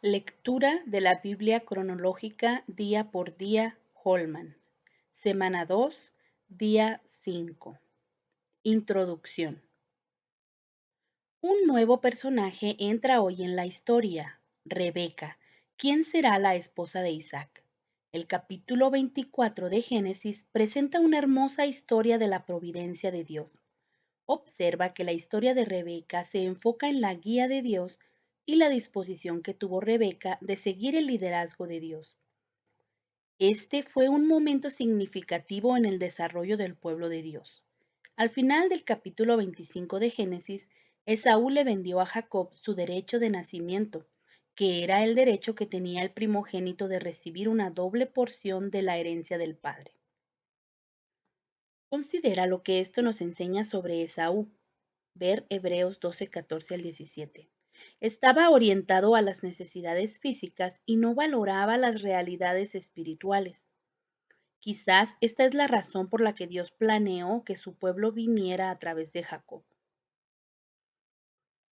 Lectura de la Biblia cronológica día por día, Holman. Semana 2, día 5. Introducción. Un nuevo personaje entra hoy en la historia, Rebeca, quien será la esposa de Isaac. El capítulo 24 de Génesis presenta una hermosa historia de la providencia de Dios. Observa que la historia de Rebeca se enfoca en la guía de Dios y la disposición que tuvo Rebeca de seguir el liderazgo de Dios. Este fue un momento significativo en el desarrollo del pueblo de Dios. Al final del capítulo 25 de Génesis, Esaú le vendió a Jacob su derecho de nacimiento, que era el derecho que tenía el primogénito de recibir una doble porción de la herencia del padre. Considera lo que esto nos enseña sobre Esaú. Ver Hebreos 12, 14 al 17. Estaba orientado a las necesidades físicas y no valoraba las realidades espirituales. Quizás esta es la razón por la que Dios planeó que su pueblo viniera a través de Jacob.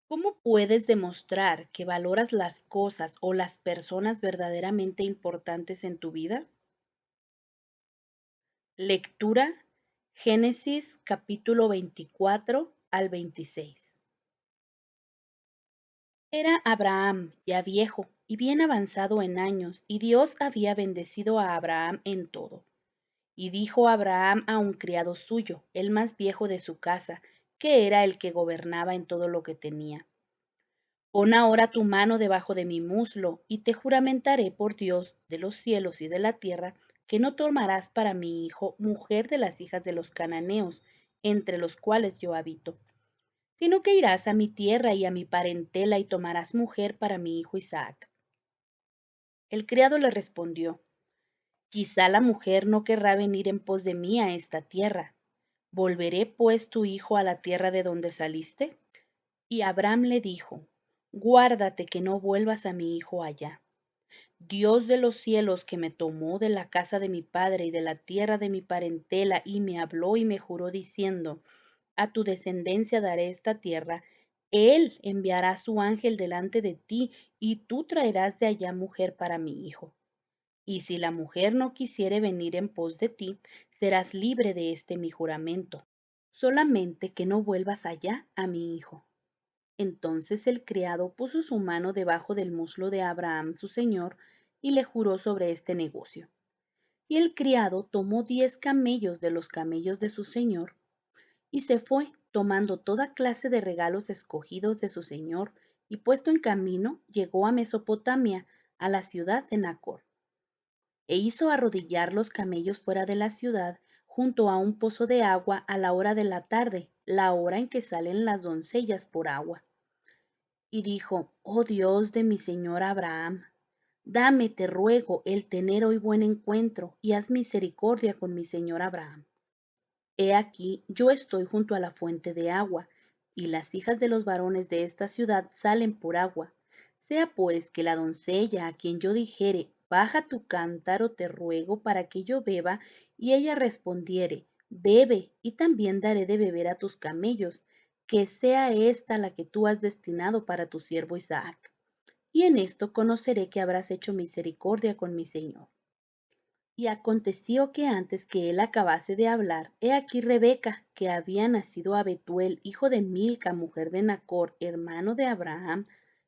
¿Cómo puedes demostrar que valoras las cosas o las personas verdaderamente importantes en tu vida? Lectura Génesis capítulo 24 al 26. Era Abraham ya viejo y bien avanzado en años, y Dios había bendecido a Abraham en todo. Y dijo Abraham a un criado suyo, el más viejo de su casa, que era el que gobernaba en todo lo que tenía: Pon ahora tu mano debajo de mi muslo, y te juramentaré por Dios de los cielos y de la tierra, que no tomarás para mi hijo mujer de las hijas de los cananeos, entre los cuales yo habito, sino que irás a mi tierra y a mi parentela y tomarás mujer para mi hijo Isaac. El criado le respondió: Quizá la mujer no querrá venir en pos de mí a esta tierra. ¿Volveré pues tu hijo a la tierra de donde saliste? Y Abram le dijo: Guárdate que no vuelvas a mi hijo allá. Dios de los cielos, que me tomó de la casa de mi padre y de la tierra de mi parentela, y me habló y me juró diciendo: A tu descendencia daré esta tierra. Él enviará su ángel delante de ti, y tú traerás de allá mujer para mi hijo. Y si la mujer no quisiere venir en pos de ti, serás libre de este mi juramento, solamente que no vuelvas allá a mi hijo. Entonces el criado puso su mano debajo del muslo de Abraham su señor, y le juró sobre este negocio. Y el criado tomó 10 camellos de los camellos de su señor, y se fue, tomando toda clase de regalos escogidos de su señor, y puesto en camino, llegó a Mesopotamia, a la ciudad de Nacor. E hizo arrodillar los camellos fuera de la ciudad, junto a un pozo de agua, a la hora de la tarde, la hora en que salen las doncellas por agua. Y dijo: Oh Dios de mi señor Abraham, dame, te ruego, el tener hoy buen encuentro, y haz misericordia con mi señor Abraham. He aquí, yo estoy junto a la fuente de agua, y las hijas de los varones de esta ciudad salen por agua. Sea pues que la doncella a quien yo dijere: Baja tu cántaro, te ruego, para que yo beba, y ella respondiere: Bebe, y también daré de beber a tus camellos, que sea esta la que tú has destinado para tu siervo Isaac. Y en esto conoceré que habrás hecho misericordia con mi señor. Y aconteció que antes que él acabase de hablar, he aquí Rebeca, que había nacido a Betuel, hijo de Milca, mujer de Nacor, hermano de Abraham,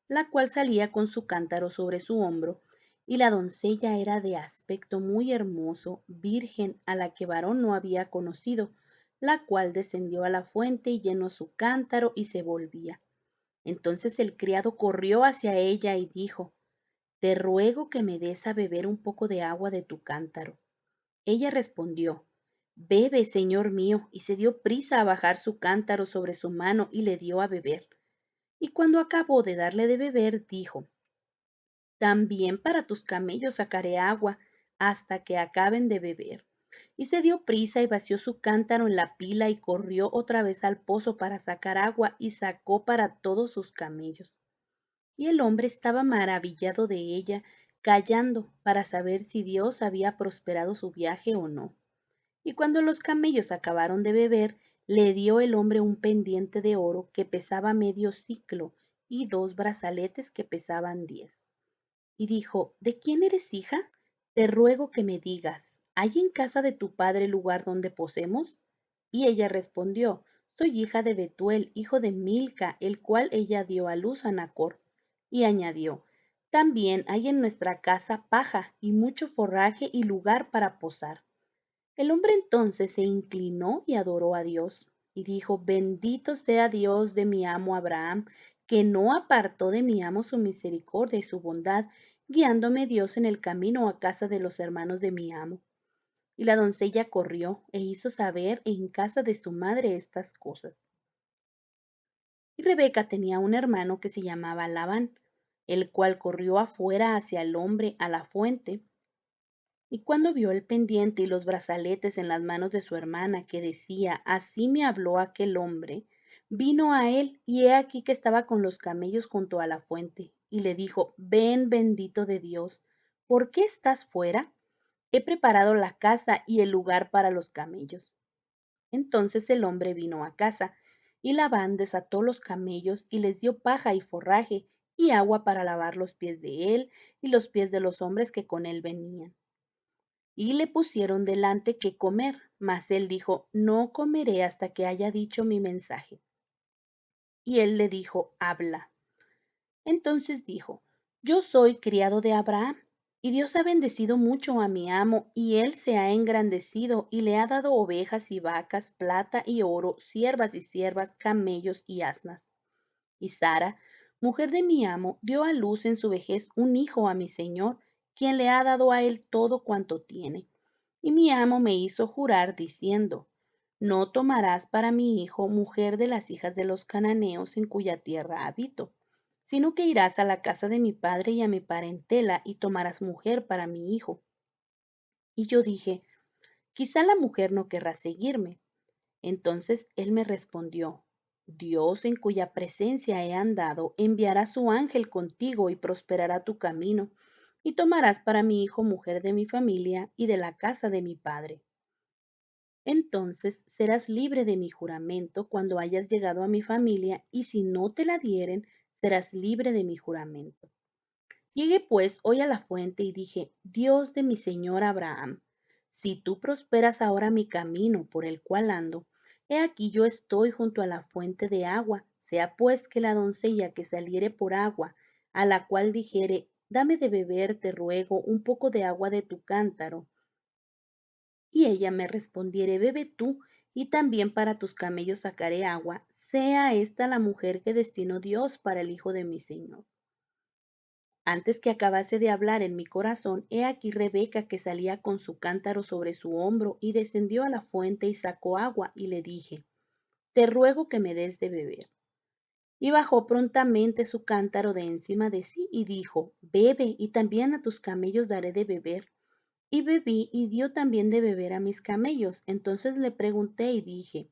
la cual salía con su cántaro sobre su hombro, y la doncella era de aspecto muy hermoso, virgen, a la que varón no había conocido, la cual descendió a la fuente y llenó su cántaro y se volvía. Entonces el criado corrió hacia ella y dijo: Te ruego que me des a beber un poco de agua de tu cántaro. Ella respondió: Bebe, señor mío, y se dio prisa a bajar su cántaro sobre su mano y le dio a beber. Y cuando acabó de darle de beber, dijo: También para tus camellos sacaré agua hasta que acaben de beber. Y se dio prisa y vació su cántaro en la pila y corrió otra vez al pozo para sacar agua, y sacó para todos sus camellos. Y el hombre estaba maravillado de ella, callando para saber si Dios había prosperado su viaje o no. Y cuando los camellos acabaron de beber, le dio el hombre un pendiente de oro que pesaba medio siclo, y 2 brazaletes que pesaban 10. y dijo, ¿de quién eres hija? Te ruego que me digas, ¿hay en casa de tu padre lugar donde posemos? Y ella respondió, soy hija de Betuel, hijo de Milca, el cual ella dio a luz a Nacor. Y añadió, también hay en nuestra casa paja y mucho forraje y lugar para posar. El hombre entonces se inclinó y adoró a Dios, y dijo, bendito sea Dios de mi amo Abraham, que no apartó de mi amo su misericordia y su bondad, guiándome Dios en el camino a casa de los hermanos de mi amo. Y la doncella corrió e hizo saber en casa de su madre estas cosas. Y Rebeca tenía un hermano que se llamaba Labán, el cual corrió afuera hacia el hombre a la fuente. Y cuando vio el pendiente y los brazaletes en las manos de su hermana, que decía, así me habló aquel hombre, vino a él, y he aquí que estaba con los camellos junto a la fuente, y le dijo, ven bendito de Dios, ¿por qué estás fuera? He preparado la casa y el lugar para los camellos. Entonces el hombre vino a casa, y Labán desató los camellos y les dio paja y forraje, y agua para lavar los pies de él y los pies de los hombres que con él venían. Y le pusieron delante qué comer, mas él dijo, no comeré hasta que haya dicho mi mensaje. Y él le dijo, habla. Entonces dijo, yo soy criado de Abraham, y Dios ha bendecido mucho a mi amo, y él se ha engrandecido, y le ha dado ovejas y vacas, plata y oro, siervas y siervas, camellos y asnas. Y Sara, mujer de mi amo, dio a luz en su vejez un hijo a mi señor, quien le ha dado a él todo cuanto tiene. Y mi amo me hizo jurar diciendo, no tomarás para mi hijo mujer de las hijas de los cananeos en cuya tierra habito, sino que irás a la casa de mi padre y a mi parentela y tomarás mujer para mi hijo. Y yo dije, quizá la mujer no querrá seguirme. Entonces él me respondió, Dios en cuya presencia he andado, enviará su ángel contigo y prosperará tu camino, y tomarás para mi hijo mujer de mi familia y de la casa de mi padre. Entonces serás libre de mi juramento cuando hayas llegado a mi familia, y si no te la dieren, serás libre de mi juramento. Llegué pues hoy a la fuente y dije, Dios de mi señor Abraham, si tú prosperas ahora mi camino por el cual ando, he aquí yo estoy junto a la fuente de agua, sea pues que la doncella que saliere por agua, a la cual dijere, dame de beber, te ruego, un poco de agua de tu cántaro, y ella me respondiere, bebe tú, y también para tus camellos sacaré agua, sea esta la mujer que destinó Dios para el hijo de mi señor. Antes que acabase de hablar en mi corazón, he aquí Rebeca que salía con su cántaro sobre su hombro y descendió a la fuente y sacó agua y le dije, te ruego que me des de beber. Y bajó prontamente su cántaro de encima de sí y dijo, bebe y también a tus camellos daré de beber. Y bebí y dio también de beber a mis camellos. Entonces le pregunté y dije,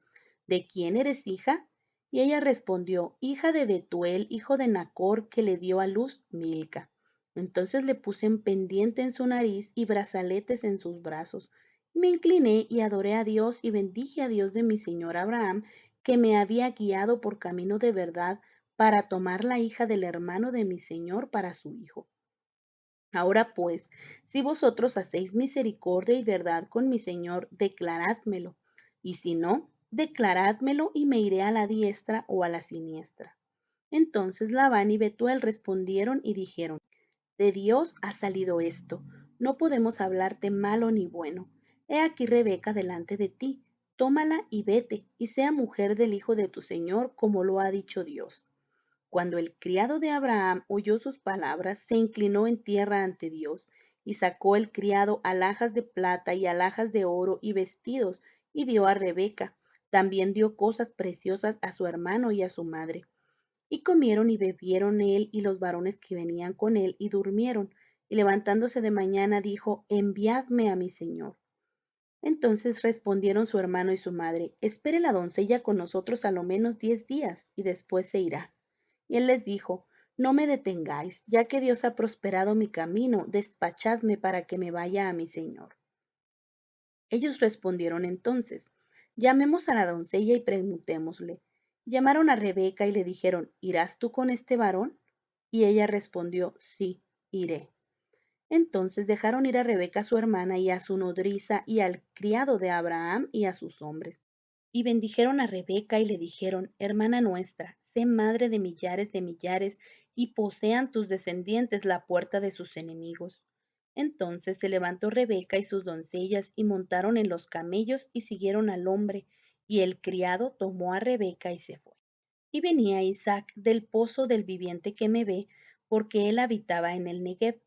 ¿de quién eres hija? Y ella respondió, hija de Betuel, hijo de Nacor, que le dio a luz Milca. Entonces le puse en pendiente en su nariz y brazaletes en sus brazos. Me incliné y adoré a Dios y bendije a Dios de mi señor Abraham, que me había guiado por camino de verdad para tomar la hija del hermano de mi señor para su hijo. Ahora pues, si vosotros hacéis misericordia y verdad con mi señor, declarádmelo, y si no, declarádmelo y me iré a la diestra o a la siniestra. Entonces Labán y Betuel respondieron y dijeron, de Dios ha salido esto, no podemos hablarte malo ni bueno. He aquí Rebeca delante de ti, tómala y vete, y sea mujer del hijo de tu señor, como lo ha dicho Dios. Cuando el criado de Abraham oyó sus palabras, se inclinó en tierra ante Dios, y sacó el criado alhajas de plata y alhajas de oro y vestidos, y dio a Rebeca. También dio cosas preciosas a su hermano y a su madre. Y comieron y bebieron él y los varones que venían con él, y durmieron. Y levantándose de mañana dijo, enviadme a mi señor. Entonces respondieron su hermano y su madre, espere la doncella con nosotros a lo menos 10 días, y después se irá. Y él les dijo, no me detengáis, ya que Dios ha prosperado mi camino, despachadme para que me vaya a mi señor. Ellos respondieron entonces, llamemos a la doncella y preguntémosle. Llamaron a Rebeca y le dijeron, ¿irás tú con este varón? Y ella respondió, sí, iré. Entonces dejaron ir a Rebeca su hermana y a su nodriza y al criado de Abraham y a sus hombres. Y bendijeron a Rebeca y le dijeron, hermana nuestra, sé madre de millares, y posean tus descendientes la puerta de sus enemigos. Entonces se levantó Rebeca y sus doncellas y montaron en los camellos y siguieron al hombre, y el criado tomó a Rebeca y se fue. Y venía Isaac del pozo del viviente que me ve, porque él habitaba en el Negev.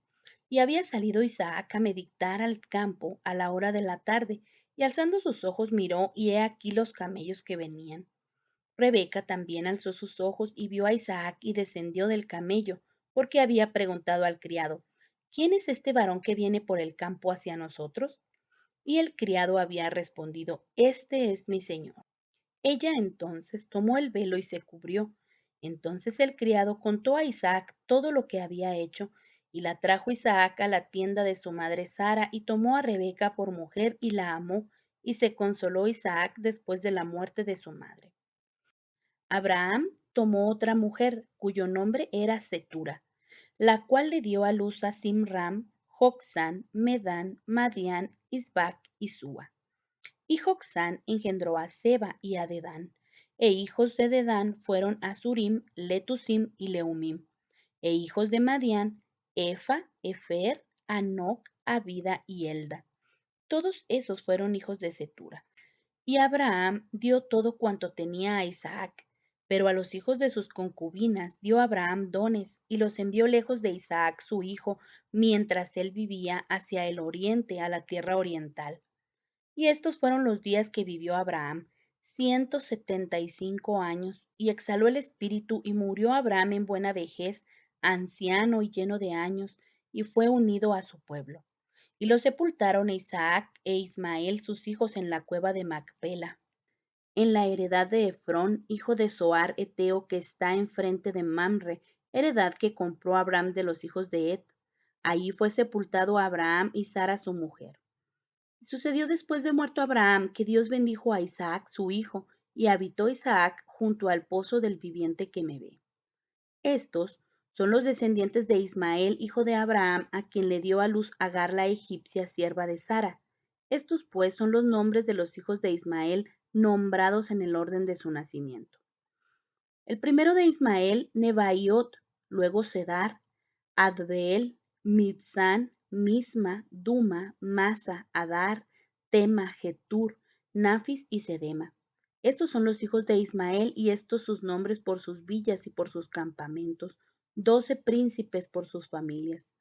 Y había salido Isaac a meditar al campo a la hora de la tarde, y alzando sus ojos miró, y he aquí los camellos que venían. Rebeca también alzó sus ojos y vio a Isaac y descendió del camello, porque había preguntado al criado, ¿quién es este varón que viene por el campo hacia nosotros? Y el criado había respondido, este es mi señor. Ella entonces tomó el velo y se cubrió. Entonces el criado contó a Isaac todo lo que había hecho, y la trajo Isaac a la tienda de su madre Sara, y tomó a Rebeca por mujer y la amó, y se consoló Isaac después de la muerte de su madre. Abraham tomó otra mujer, cuyo nombre era Cetura, la cual le dio a luz a Simram, Jocsán, Medán, Madián, Isbac y Súa. Y Jocsán engendró a Seba y a Dedán. E hijos de Dedán fueron Asurim, Letusim y Leumim. E hijos de Madián, Efa, Efer, Anoc, Abida y Elda. Todos esos fueron hijos de Cetura. Y Abraham dio todo cuanto tenía a Isaac, pero a los hijos de sus concubinas dio Abraham dones y los envió lejos de Isaac su hijo, mientras él vivía hacia el oriente, a la tierra oriental. Y estos fueron los días que vivió Abraham, 175 años, y exhaló el espíritu, y murió Abraham en buena vejez, anciano y lleno de años, y fue unido a su pueblo. Y lo sepultaron Isaac e Ismael sus hijos en la cueva de Macpela, en la heredad de Efrón, hijo de Zoar Eteo, que está enfrente de Mamre, heredad que compró Abraham de los hijos de Et. Allí fue sepultado Abraham y Sara su mujer. Sucedió después de muerto Abraham que Dios bendijo a Isaac su hijo, y habitó Isaac junto al pozo del viviente que me ve. Estos son los descendientes de Ismael, hijo de Abraham, a quien le dio a luz Agar la egipcia, sierva de Sara. Estos pues son los nombres de los hijos de Ismael, nombrados en el orden de su nacimiento. El primero de Ismael, Nebaiot, luego Cedar, Adbeel, Mibsán, Misma, Duma, Masa, Adar, Tema, Getur, Nafis y Sedema. Estos son los hijos de Ismael, y estos sus nombres por sus villas y por sus campamentos, 12 príncipes por sus familias.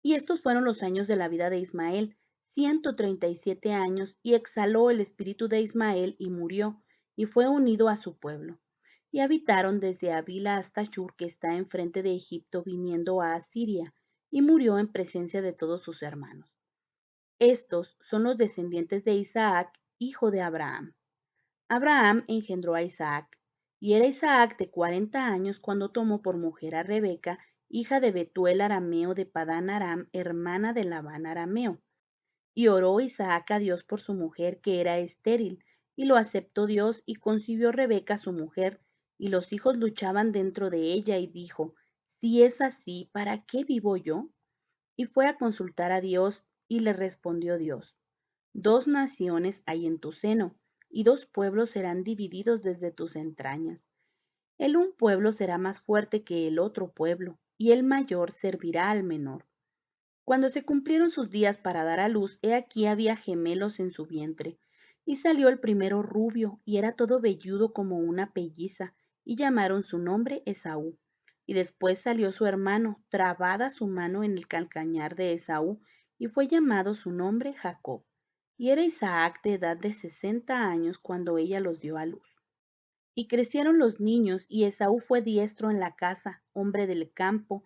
Y estos fueron los años de la vida de Ismael, 137 años, y exhaló el espíritu de Ismael y murió, y fue unido a su pueblo. Y habitaron desde Avila hasta Shur, que está enfrente de Egipto, viniendo a Asiria, y murió en presencia de todos sus hermanos. Estos son los descendientes de Isaac, hijo de Abraham. Abraham engendró a Isaac, y era Isaac de 40 años cuando tomó por mujer a Rebeca, hija de Betuel arameo de Padán Aram, hermana de Labán arameo. Y oró Isaac a Dios por su mujer, que era estéril, y lo aceptó Dios, y concibió Rebeca su mujer, y los hijos luchaban dentro de ella, y dijo, si es así, ¿para qué vivo yo? Y fue a consultar a Dios, y le respondió Dios, 2 naciones hay en tu seno, y 2 pueblos serán divididos desde tus entrañas. El un pueblo será más fuerte que el otro pueblo, y el mayor servirá al menor. Cuando se cumplieron sus días para dar a luz, he aquí había gemelos en su vientre. Y salió el primero rubio, y era todo velludo como una pelliza, y llamaron su nombre Esaú. Y después salió su hermano, trabada su mano en el calcañar de Esaú, y fue llamado su nombre Jacob. Y era Isaac de edad de 60 años cuando ella los dio a luz. Y crecieron los niños, y Esaú fue diestro en la casa, hombre del campo,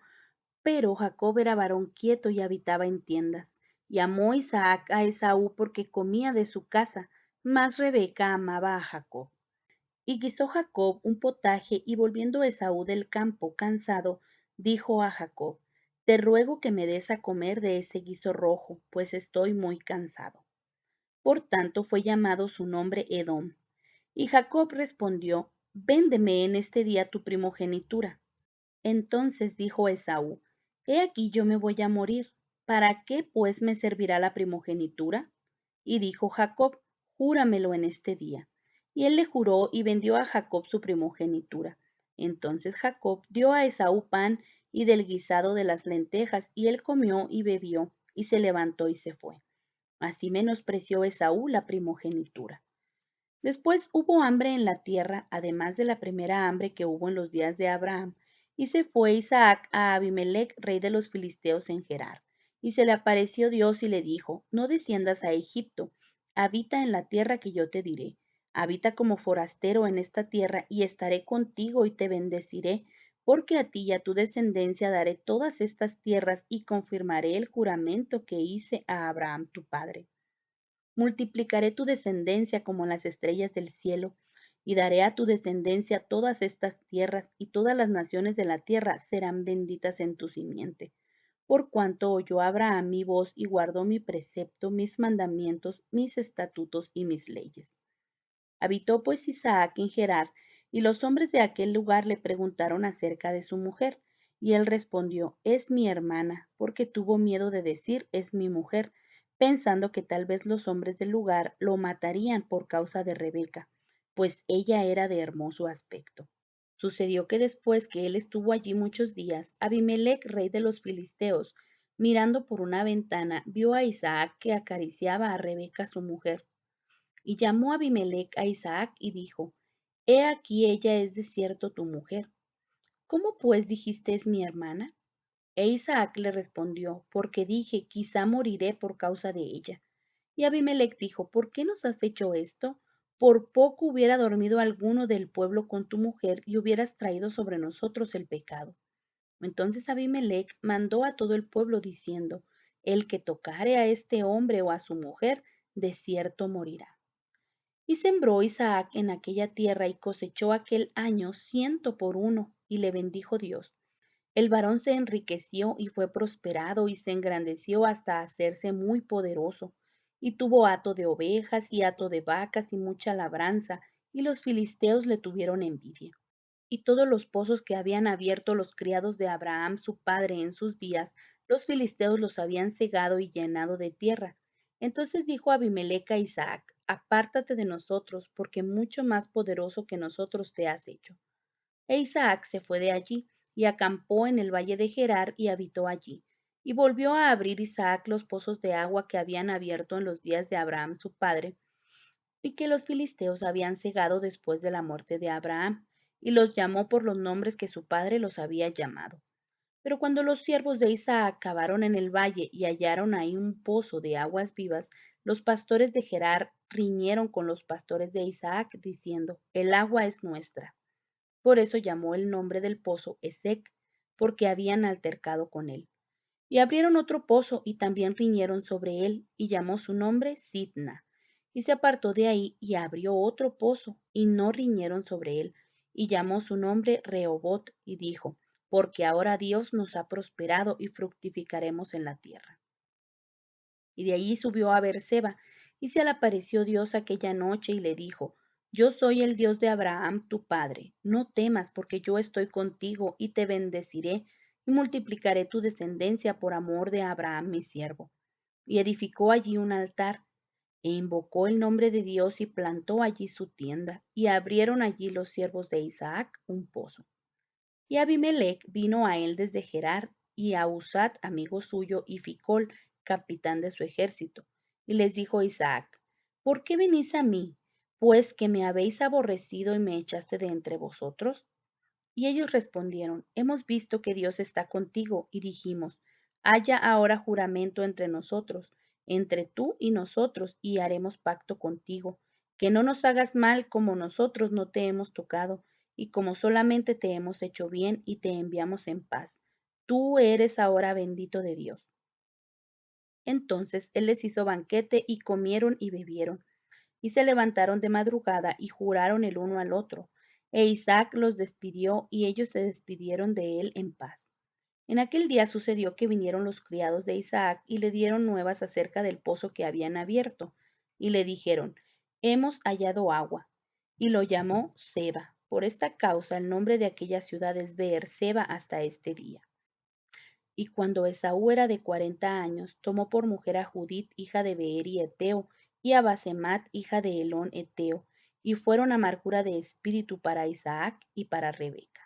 pero Jacob era varón quieto y habitaba en tiendas. Y amó Isaac a Esaú porque comía de su casa, mas Rebeca amaba a Jacob. Y guisó Jacob un potaje, y volviendo Esaú del campo cansado, dijo a Jacob, te ruego que me des a comer de ese guiso rojo, pues estoy muy cansado. Por tanto fue llamado su nombre Edom. Y Jacob respondió, véndeme en este día tu primogenitura. Entonces dijo Esaú, he aquí yo me voy a morir, ¿Para qué pues me servirá la primogenitura? Y dijo Jacob, júramelo en este día. Y él le juró y vendió a Jacob su primogenitura. Entonces Jacob dio a Esaú pan y del guisado de las lentejas, y él comió y bebió, y se levantó y se fue. Así menospreció Esaú la primogenitura. Después hubo hambre en la tierra, además de la primera hambre que hubo en los días de Abraham, y se fue Isaac a Abimelech, rey de los filisteos en Gerar. Y se le apareció Dios y le dijo, no desciendas a Egipto, habita en la tierra que yo te diré. Habita como forastero en esta tierra, y estaré contigo y te bendeciré, porque a ti y a tu descendencia daré todas estas tierras, y confirmaré el juramento que hice a Abraham tu padre. Multiplicaré tu descendencia como las estrellas del cielo, y daré a tu descendencia todas estas tierras, y todas las naciones de la tierra serán benditas en tu simiente. Por cuanto oyó Abraham mi voz y guardó mi precepto, mis mandamientos, mis estatutos y mis leyes. Habitó pues Isaac en Gerar, y los hombres de aquel lugar le preguntaron acerca de su mujer, y él respondió, es mi hermana, porque tuvo miedo de decir, es mi mujer, pensando que tal vez los hombres del lugar lo matarían por causa de Rebeca, pues ella era de hermoso aspecto. Sucedió que después que él estuvo allí muchos días, Abimelech, rey de los filisteos, mirando por una ventana, vio a Isaac que acariciaba a Rebeca su mujer. Y llamó Abimelech a Isaac y dijo, He aquí ella es de cierto tu mujer. ¿Cómo pues dijiste es mi hermana? E Isaac le respondió, porque dije, quizá moriré por causa de ella. Y Abimelech dijo, ¿por qué nos has hecho esto? Por poco hubiera dormido alguno del pueblo con tu mujer y hubieras traído sobre nosotros el pecado. Entonces Abimelech mandó a todo el pueblo diciendo, el que tocare a este hombre o a su mujer, de cierto morirá. Y sembró Isaac en aquella tierra y cosechó aquel año 100 por 1, y le bendijo Dios. El varón se enriqueció y fue prosperado y se engrandeció hasta hacerse muy poderoso, y tuvo hato de ovejas y hato de vacas y mucha labranza, y los filisteos le tuvieron envidia. Y todos los pozos que habían abierto los criados de Abraham su padre en sus días, los filisteos los habían cegado y llenado de tierra. Entonces dijo Abimelech a Isaac, apártate de nosotros, porque mucho más poderoso que nosotros te has hecho. E Isaac se fue de allí, y acampó en el valle de Gerar, y habitó allí. Y volvió a abrir Isaac los pozos de agua que habían abierto en los días de Abraham su padre, y que los filisteos habían cegado después de la muerte de Abraham, y los llamó por los nombres que su padre los había llamado. Pero cuando los siervos de Isaac cavaron en el valle y hallaron ahí un pozo de aguas vivas, los pastores de Gerar riñeron con los pastores de Isaac, diciendo, el agua es nuestra. Por eso llamó el nombre del pozo Esec, porque habían altercado con él. Y abrieron otro pozo y también riñeron sobre él, y llamó su nombre Sitna. Y se apartó de ahí y abrió otro pozo, y no riñeron sobre él, y llamó su nombre Rehobot, y dijo, porque ahora Dios nos ha prosperado y fructificaremos en la tierra. Y de allí subió a Beerseba, y se le apareció Dios aquella noche y le dijo, Yo soy el Dios de Abraham tu padre, no temas, porque yo estoy contigo y te bendeciré, y multiplicaré tu descendencia por amor de Abraham mi siervo. Y edificó allí un altar, e invocó el nombre de Dios y plantó allí su tienda, y abrieron allí los siervos de Isaac un pozo. Y Abimelech vino a él desde Gerar, y a Usat, amigo suyo, y Ficol, capitán de su ejército. Y les dijo Isaac, ¿por qué venís a mí? Pues que me habéis aborrecido y me echaste de entre vosotros. Y ellos respondieron, hemos visto que Dios está contigo, y dijimos, haya ahora juramento entre nosotros, entre tú y nosotros, y haremos pacto contigo, que no nos hagas mal como nosotros no te hemos tocado, y como solamente te hemos hecho bien y te enviamos en paz. Tú eres ahora bendito de Dios. Entonces él les hizo banquete y comieron y bebieron. Y se levantaron de madrugada y juraron el uno al otro. E Isaac los despidió y ellos se despidieron de él en paz. En aquel día sucedió que vinieron los criados de Isaac y le dieron nuevas acerca del pozo que habían abierto. Y le dijeron, hemos hallado agua. Y lo llamó Seba. Por esta causa el nombre de aquella ciudad es Beer Seba hasta este día. Y cuando Esaú era de 40 años, tomó por mujer a Judith, hija de Beeri Eteo, y a Basemat, hija de Elón Eteo, y fueron amargura de espíritu para Isaac y para Rebeca.